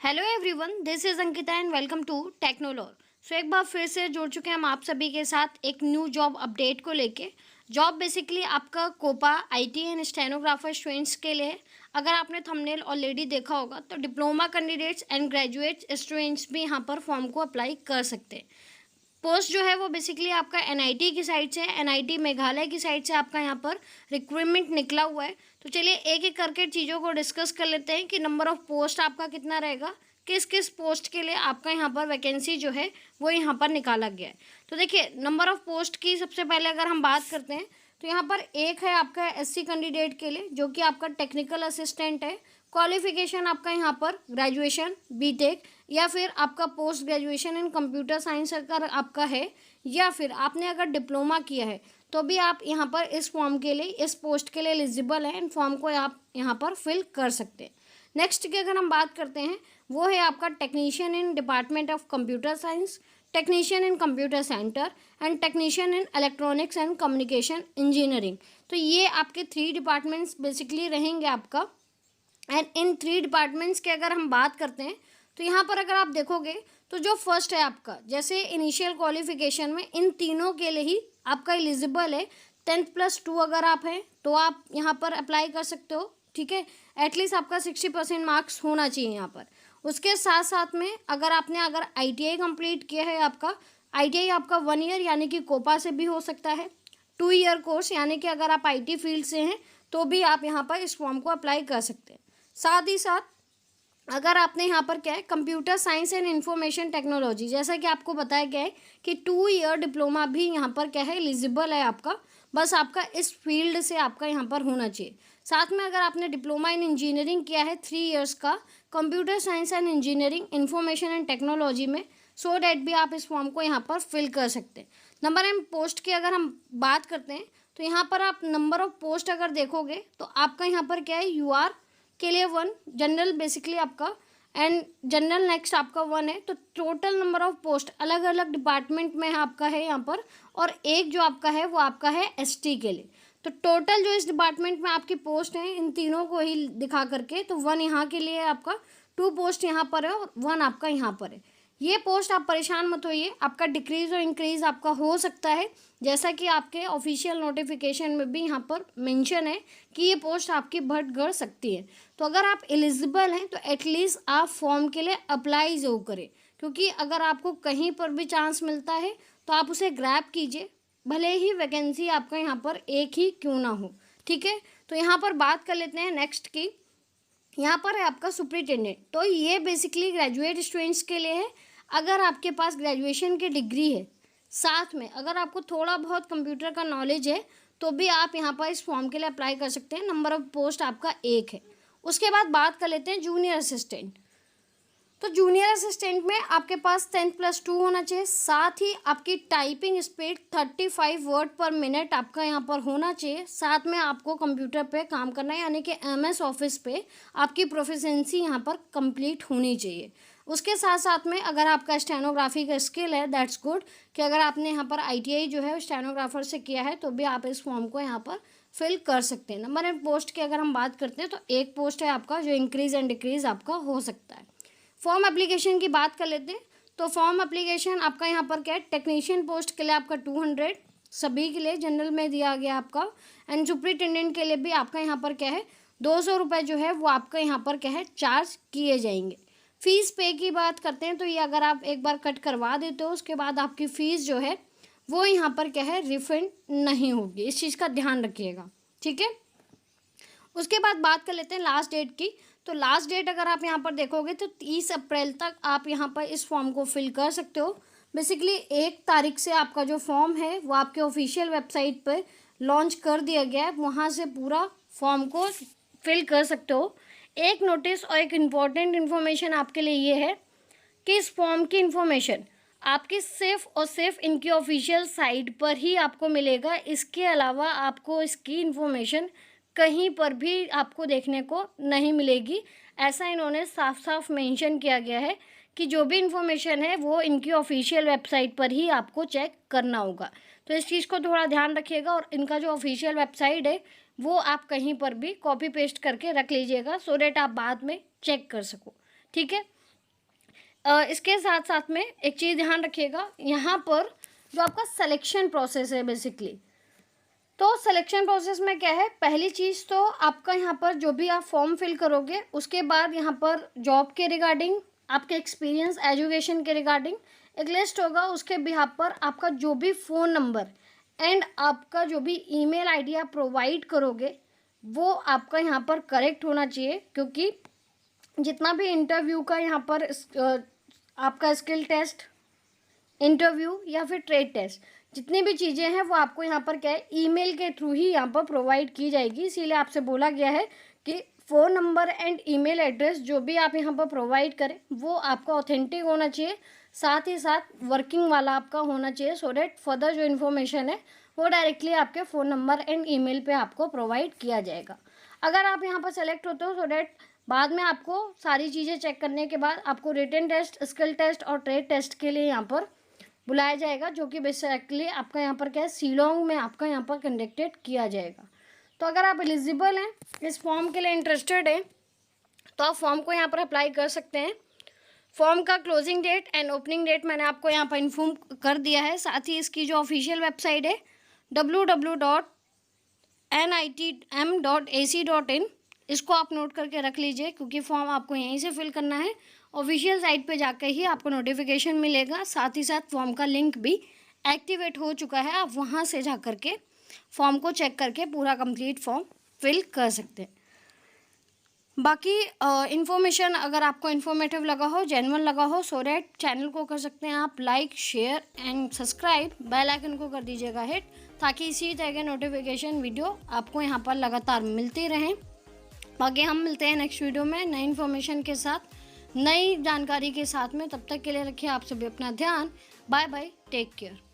Hello everyone, this is Ankita and welcome to Technolor. So एक बार फिर से जुड़ चुके हैं हम आप सभी के साथ एक न्यू जॉब अपडेट को लेके। जॉब बेसिकली आपका COPA IT and stenographer students के लिए है। अगर आपने थंबनेल ऑलरेडी देखा होगा तो diploma candidates and graduate students भी यहाँ पर फॉर्म को अप्लाई कर सकते हैं। पोस्ट जो है वो बेसिकली आपका एनआईटी की साइड से, एनआईटी मेघालय की साइड से आपका यहाँ पर रिक्रूटमेंट निकला हुआ है। तो चलिए एक एक करके चीज़ों को डिस्कस कर लेते हैं कि नंबर ऑफ़ पोस्ट आपका कितना रहेगा, किस किस पोस्ट के लिए आपका यहाँ पर वैकेंसी जो है वो यहाँ पर निकाला गया है। तो देखिए नंबर ऑफ़ पोस्ट की सबसे पहले अगर हम बात करते हैं तो यहाँ पर एक है आपका एससी कैंडिडेट के लिए जो कि आपका टेक्निकल असिस्टेंट है। क्वालिफिकेशन आपका यहाँ पर ग्रेजुएशन बीटेक या फिर आपका post graduation in computer science अगर आपका है या फिर आपने अगर डिप्लोमा किया है तो भी आप यहाँ पर इस फॉर्म के लिए, इस पोस्ट के लिए एलिजिबल हैं। इन फॉर्म को आप यहाँ पर फिल कर सकते हैं। नेक्स्ट की अगर हम बात करते हैं वो है आपका technician in department of computer science, technician in computer centre and technician in electronics and communication engineering. तो ये आपके 3 डिपार्टमेंट्स बेसिकली रहेंगे आपका। एंड इन 3 डिपार्टमेंट्स के अगर हम बात करते हैं तो यहाँ पर अगर आप देखोगे तो जो फर्स्ट है आपका, जैसे इनिशियल क्वालिफिकेशन में इन तीनों के लिए ही आपका एलिजिबल है 10+2 अगर आप हैं तो आप यहाँ पर अप्लाई कर सकते हो। ठीक है, एटलीस्ट आपका 60% मार्क्स होना चाहिए यहाँ पर। उसके साथ साथ में अगर आईटीआई कंप्लीट किया है, आपका आईटीआई आपका 1 ईयर यानी कि कोपा से भी हो सकता है, 2 ईयर कोर्स यानी कि अगर आप आईटी फील्ड से हैं तो भी आप यहाँ पर इस फॉर्म को अप्लाई कर सकते हैं। साथ ही साथ अगर आपने यहाँ पर क्या है computer science and information technology, जैसा कि आपको बताया गया है कि 2 ईयर डिप्लोमा भी यहाँ पर क्या है एलिजिबल है आपका। बस आपका इस फील्ड से आपका यहाँ पर होना चाहिए। साथ में अगर आपने डिप्लोमा इन इंजीनियरिंग किया है 3 ईयर्स का computer science and engineering information and technology में, सो डैट भी आप इस फॉर्म को यहाँ पर फिल कर सकते हैं। नंबर एंड पोस्ट की अगर हम बात करते हैं तो यहाँ पर आप नंबर ऑफ पोस्ट अगर देखोगे तो आपका यहाँ पर क्या है यूआर के लिए 1, जनरल बेसिकली आपका एंड जनरल नेक्स्ट आपका 1 है। तो टोटल नंबर ऑफ पोस्ट अलग अलग डिपार्टमेंट में आपका है यहाँ पर, और एक जो आपका है वो आपका है एसटी के लिए। तो टोटल जो इस डिपार्टमेंट में आपकी पोस्ट हैं इन तीनों को ही दिखा करके तो 1 यहाँ के लिए आपका, 2 पोस्ट यहाँ पर है और 1 आपका यहाँ पर है। ये पोस्ट आप परेशान मत होइए, आपका डिक्रीज़ और इंक्रीज़ आपका हो सकता है, जैसा कि आपके ऑफिशियल नोटिफिकेशन में भी यहाँ पर मेंशन है कि ये पोस्ट आपकी बढ़ घट सकती है। तो अगर आप एलिजिबल हैं तो एटलीस्ट आप फॉर्म के लिए अप्लाई ज़रूर करें, क्योंकि अगर आपको कहीं पर भी चांस मिलता है तो आप उसे ग्रैब कीजिए, भले ही वैकेंसी आपका यहाँ पर एक ही क्यों ना हो। ठीक है, तो यहाँ पर बात कर लेते हैं नेक्स्ट की। यहाँ पर है आपका सुपरिटेंडेंट। तो ये बेसिकली ग्रेजुएट स्टूडेंट्स के लिए है। अगर आपके पास ग्रेजुएशन की डिग्री है, साथ में अगर आपको थोड़ा बहुत कंप्यूटर का नॉलेज है तो भी आप यहाँ पर इस फॉर्म के लिए अप्लाई कर सकते हैं। नंबर ऑफ पोस्ट आपका 1 है। उसके बाद बात कर लेते हैं जूनियर असिस्टेंट। तो जूनियर असिस्टेंट में आपके पास 10+2 होना चाहिए। साथ ही आपकी टाइपिंग स्पीड 35 वर्ड पर मिनट आपका यहाँ पर होना चाहिए। साथ में आपको कंप्यूटर पे काम करना है, यानी कि एमएस ऑफिस पे आपकी प्रोफिशिएंसी यहाँ पर कंप्लीट होनी चाहिए। उसके साथ साथ में अगर आपका स्टेनोग्राफी का स्किल है, दैट्स गुड, कि अगर आपने यहाँ पर आईटीआई जो है स्टेनोग्राफर से किया है तो भी आप इस फॉर्म को यहाँ पर फिल कर सकते हैं। नंबर एंड पोस्ट की अगर हम बात करते हैं तो 1 पोस्ट है आपका, जो इंक्रीज एंड डिक्रीज आपका हो सकता है। फॉर्म एप्लीकेशन की बात कर लेते हैं तो फॉर्म एप्लीकेशन आपका यहाँ पर क्या है, टेक्नीशियन पोस्ट के लिए आपका 200 सभी के लिए जनरल में दिया गया आपका, एंड सुपरिटेंडेंट के लिए भी आपका यहाँ पर क्या है 200 रुपये जो है वो आपका यहाँ पर क्या है चार्ज किए जाएंगे। फ़ीस पे की बात करते हैं तो ये अगर आप एक बार कट करवा देते हो उसके बाद आपकी फ़ीस जो है वो यहाँ पर क्या है रिफंड नहीं होगी, इस चीज़ का ध्यान रखिएगा। ठीक है, उसके बाद बात कर लेते हैं लास्ट डेट की। तो लास्ट डेट अगर आप यहाँ पर देखोगे तो 30 अप्रैल तक आप यहाँ पर इस फॉर्म को फिल कर सकते हो। बेसिकली 1 तारीख से आपका जो फॉर्म है वो आपके ऑफिशियल वेबसाइट पर लॉन्च कर दिया गया है, वहाँ से पूरा फॉर्म को फिल कर सकते हो। एक नोटिस और एक इम्पॉर्टेंट इन्फॉर्मेशन आपके लिए ये है कि इस फॉर्म की इन्फॉर्मेशन आपकी सिर्फ और सिर्फ इनकी ऑफिशियल साइट पर ही आपको मिलेगा। इसके अलावा आपको इसकी इन्फॉर्मेशन कहीं पर भी आपको देखने को नहीं मिलेगी। ऐसा इन्होंने साफ साफ मेंशन किया गया है कि जो भी इन्फॉर्मेशन है वो इनकी ऑफिशियल वेबसाइट पर ही आपको चेक करना होगा। तो इस चीज़ को थोड़ा ध्यान रखिएगा, और इनका जो ऑफिशियल वेबसाइट है वो आप कहीं पर भी कॉपी पेस्ट करके रख लीजिएगा, सो डैट आप बाद में चेक कर सको। ठीक है, इसके साथ साथ में एक चीज़ ध्यान रखिएगा, यहाँ पर जो आपका सिलेक्शन प्रोसेस है बेसिकली, तो सिलेक्शन प्रोसेस में क्या है, पहली चीज़ तो आपका यहाँ पर जो भी आप फॉर्म फिल करोगे उसके बाद यहाँ पर जॉब के रिगार्डिंग, आपके एक्सपीरियंस, एजुकेशन के रिगार्डिंग एक लिस्ट होगा। उसके बिहाफ पर आपका जो भी फ़ोन नंबर एंड आपका जो भी ईमेल आईडी आप प्रोवाइड करोगे वो आपका यहाँ पर करेक्ट होना चाहिए, क्योंकि जितना भी इंटरव्यू का यहाँ पर आपका स्किल टेस्ट, इंटरव्यू या फिर ट्रेड टेस्ट, जितनी भी चीज़ें हैं वो आपको यहाँ पर क्या है, ईमेल के थ्रू ही यहाँ पर प्रोवाइड की जाएगी। इसीलिए आपसे बोला गया है कि phone number and email address जो भी आप यहाँ पर प्रोवाइड करें वो आपका ऑथेंटिक होना चाहिए, साथ ही साथ वर्किंग वाला आपका होना चाहिए, सो डैट फर्दर जो इन्फॉर्मेशन है वो डायरेक्टली आपके फ़ोन नंबर एंड ईमेल पे आपको प्रोवाइड किया जाएगा। अगर आप यहाँ पर सेलेक्ट होते हो सो डैट बाद में आपको सारी चीज़ें चेक करने के बाद आपको रिटन टेस्ट, स्किल टेस्ट और ट्रेड टेस्ट के लिए यहाँ पर बुलाया जाएगा, जो कि बेसिकली आपका यहाँ पर क्या है, शिलोंग में आपका यहाँ पर कंडक्टेड किया जाएगा। तो अगर आप एलिजिबल हैं, इस फॉर्म के लिए इंटरेस्टेड हैं, तो आप फॉर्म को यहाँ पर अप्लाई कर सकते हैं। फॉर्म का closing date and opening date मैंने आपको यहाँ पर इन्फॉर्म कर दिया है। साथ ही इसकी जो ऑफिशियल वेबसाइट है www.nitm.ac.in, इसको आप नोट करके रख लीजिए, क्योंकि फॉर्म आपको यहीं से फिल करना है। ऑफिशियल साइट पे जाकर ही आपको नोटिफिकेशन मिलेगा, साथ ही साथ फॉर्म का लिंक भी एक्टिवेट हो चुका है, आप वहाँ से जा कर के फॉर्म को चेक करके पूरा कंप्लीट फॉर्म फिल कर सकते हैं। बाकी इन्फॉर्मेशन अगर आपको इन्फॉर्मेटिव लगा हो, जेन्युइन लगा हो, सो डैट चैनल को कर सकते हैं आप like, share and subscribe, bell icon को कर दीजिएगा हिट, ताकि इसी तरह के नोटिफिकेशन वीडियो आपको यहाँ पर लगातार मिलते रहें। बाकी हम मिलते हैं नेक्स्ट वीडियो में नई इन्फॉर्मेशन के साथ, नई जानकारी के साथ में। तब तक के लिए रखिए आप सभी अपना ध्यान। Bye bye, take care.